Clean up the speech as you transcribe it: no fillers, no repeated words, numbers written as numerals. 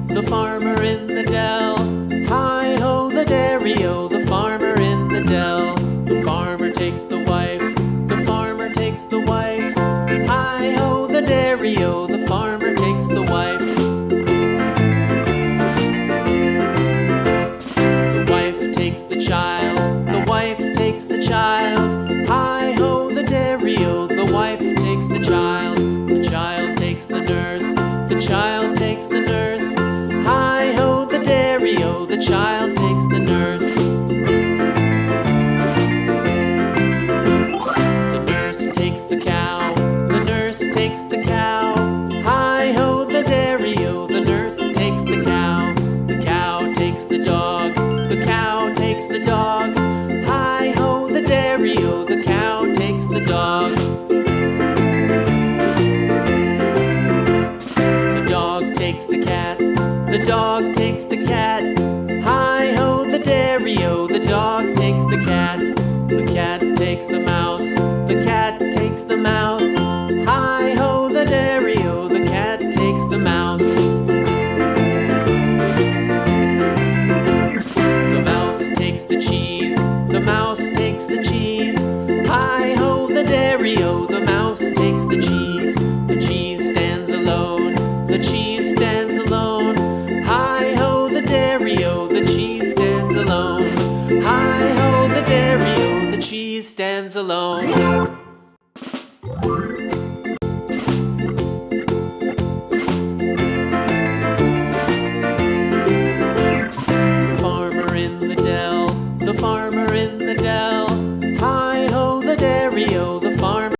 The farmer in the dell. Hi-ho, the dairy-o, the farmer in the dell. The farmer takes the wife, the farmer takes the wife. Hi-ho, the dairy-o, the farmer takes the wife. The wife takes the child, the wife takes the child. Hi-ho, the dairy-o, the wife takes the child. The child takes the nurse, the child takes the nurse. Hi-ho, the dairy-o, the child takes the nurse. The nurse takes the cow, the nurse takes the cow. Hi-ho, the dairy-o, the nurse takes the cow. The cow takes the dog, the cow takes the dog. Hi-ho, the dairy-o, the cow takes the dog. The dog takes the cat, the dog takes the cat. Hi-ho, the dairy-o, the dog takes the cat. The cat takes the mouse, the cat takes the mouse. Hi-ho, the dairy-o, the cat takes the mouse. The mouse takes the cheese, the mouse takes the cheese. Hi-ho, the dairy-o, the mouse takes the cheese. The cheese stands alone, the cheese stands alone. Hi-ho, the dairy-o, the cheese stands alone. Hi-ho, the dairy-o, the cheese stands alone. The farmer in the dell, the farmer in the dell. Hi-ho, the dairy-o, the farmer